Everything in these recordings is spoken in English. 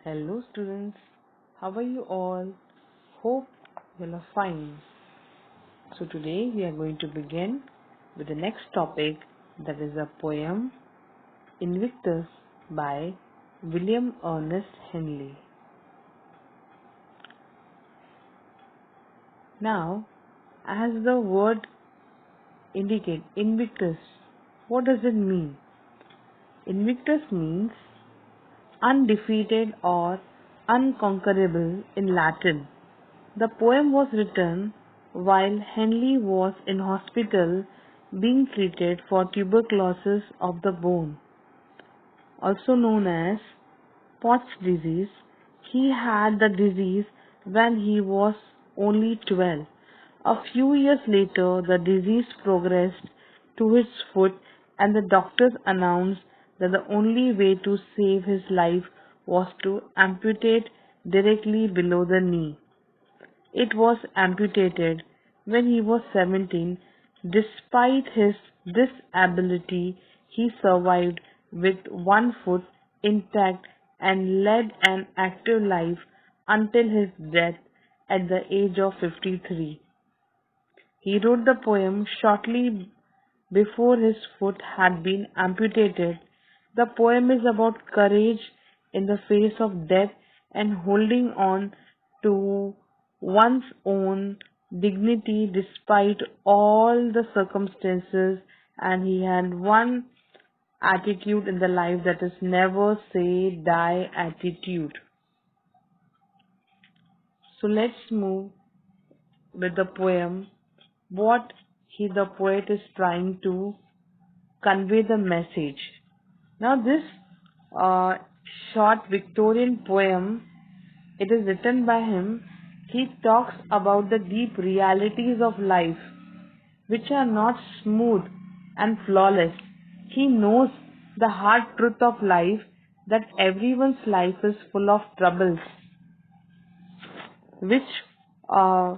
Hello students, how are you all? Hope you are fine. So today we are going to begin with the next topic, that is a poem Invictus by William Ernest Henley. Now, as the word indicates, Invictus, what does it mean? Invictus means undefeated or unconquerable in Latin. The poem was written while Henley was in hospital being treated for tuberculosis of the bone, also known as Pott's disease. He had the disease when he was only 12. A few years later, the disease progressed to his foot, and the doctors announced that the only way to save his life was to amputate directly below the knee. It was amputated when he was 17. Despite his disability, he survived with one foot intact and led an active life until his death at the age of 53. He wrote the poem shortly before his foot had been amputated. The poem is about courage in the face of death and holding on to one's own dignity despite all the circumstances, and he had one attitude in the life, that is never say die attitude. So let's move with the poem, what the poet is trying to convey the message. Now this short Victorian poem, it is written by him. He talks about the deep realities of life, which are not smooth and flawless. He knows the hard truth of life, that everyone's life is full of troubles, which uh,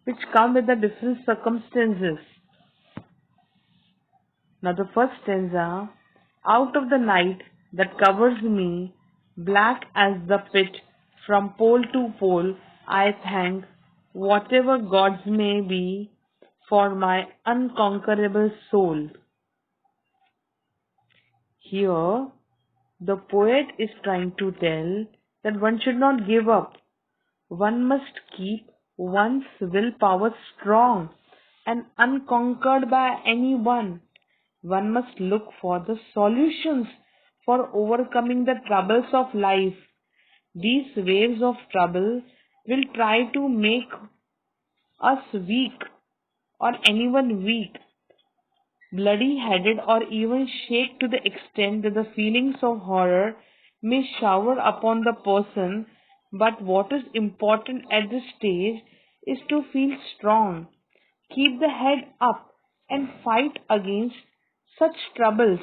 which come with the different circumstances. Now the first stanza, out of the night that covers me, black as the pit from pole to pole, I thank whatever gods may be for my unconquerable soul. Here, the poet is trying to tell that one should not give up. One must keep one's willpower strong and unconquered by anyone. One must look for the solutions for overcoming the troubles of life. These waves of trouble will try to make us weak, or anyone weak, bloody-headed, or even shake to the extent that the feelings of horror may shower upon the person. But what is important at this stage is to feel strong, keep the head up, and fight against such troubles.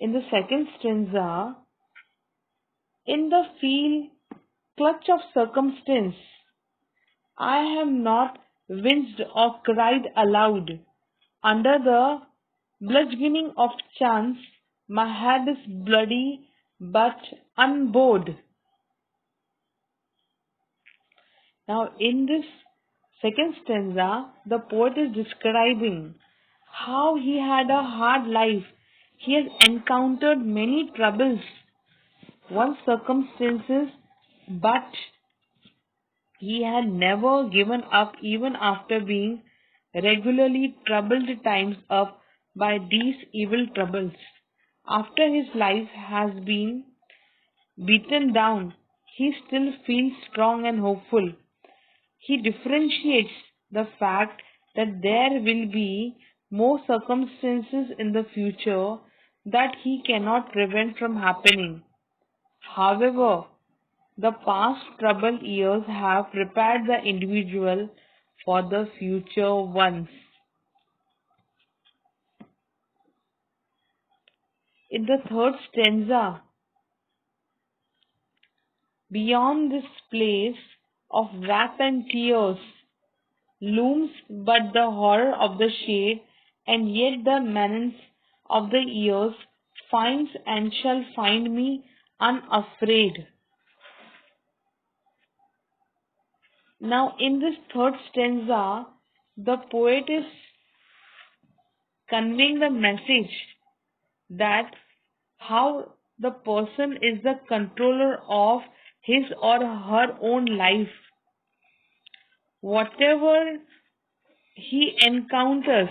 In the second stanza, in the field clutch of circumstance, I have not winced or cried aloud. Under the bludgeoning of chance, my head is bloody but unbowed. Now, in this second stanza, the poet is describing how he had a hard life. He has encountered many troubles, one circumstances, but he had never given up even after being regularly troubled times up by these evil troubles. After his life has been beaten down, he still feels strong and hopeful. He differentiates the fact that there will be more circumstances in the future that he cannot prevent from happening. However, the past troubled years have prepared the individual for the future ones. In the third stanza, beyond this place of wrath and tears looms but the horror of the shade, and yet the menace of the years finds and shall find me unafraid. Now, in this third stanza, the poet is conveying the message that how the person is the controller of his or her own life. Whatever he encounters,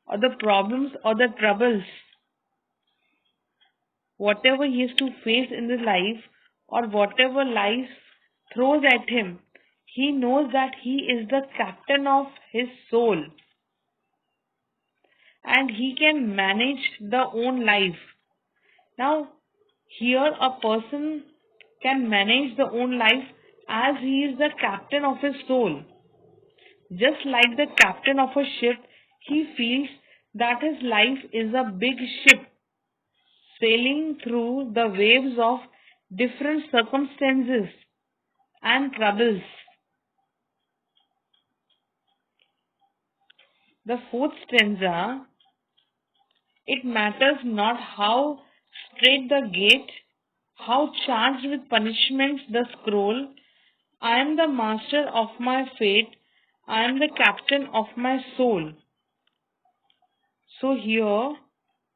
or the problems or the troubles, whatever he has to face in his life, or whatever life throws at him, he knows that he is the captain of his soul and he can manage the own life. Now, here a person can manage the own life as he is the captain of his soul. Just like the captain of a ship, he feels that his life is a big ship sailing through the waves of different circumstances and troubles. The fourth stanza, it matters not how straight the gate, how charged with punishments the scroll. I am the master of my fate, I am the captain of my soul. So here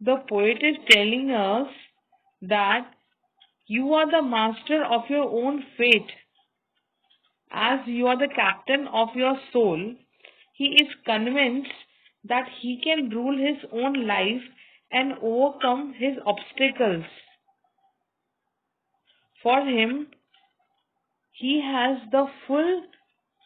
the poet is telling us that you are the master of your own fate. As you are the captain of your soul, he is convinced that he can rule his own life and overcome his obstacles. For him, he has the full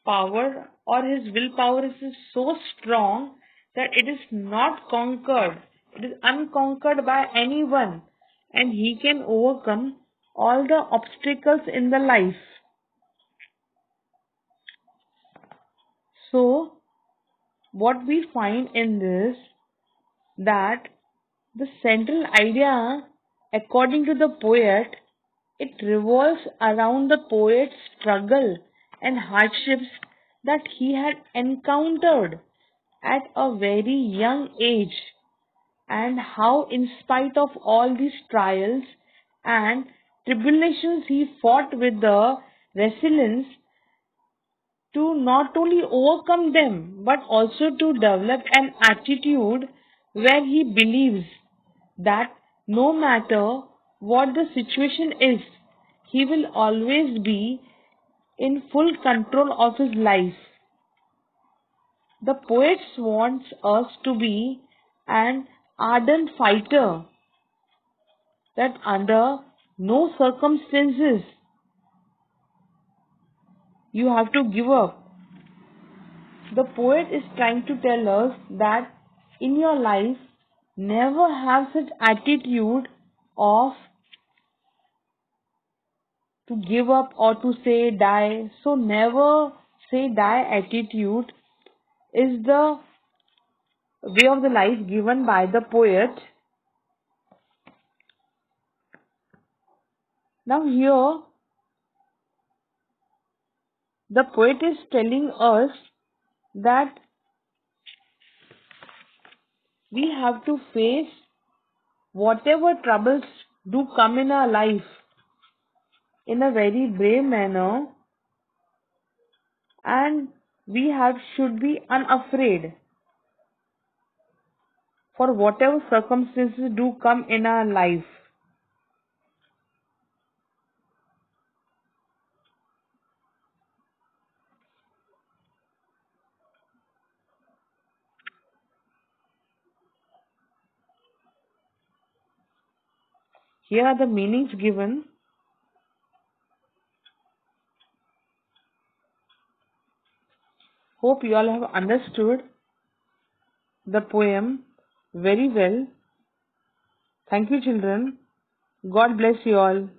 power, or his willpower is so strong that it is not conquered. It is unconquered by anyone, and he can overcome all the obstacles in the life. So, what we find in this, that the central idea, according to the poet, it revolves around the poet's struggle and hardships that he had encountered at a very young age, and how in spite of all these trials and tribulations he fought with the resilience to not only overcome them but also to develop an attitude where he believes that no matter what the situation is, he will always be in full control of his life. The poet wants us to be an ardent fighter, that under no circumstances you have to give up. The poet is trying to tell us that in your life, never have such attitude of to give up or to say die. So never say die attitude is the way of the life given by the poet. Now here the poet is telling us that we have to face whatever troubles do come in our life in a very brave manner, and we should be unafraid for whatever circumstances do come in our life. Here are the meanings given. Hope you all have understood the poem very well. Thank you, children. God bless you all.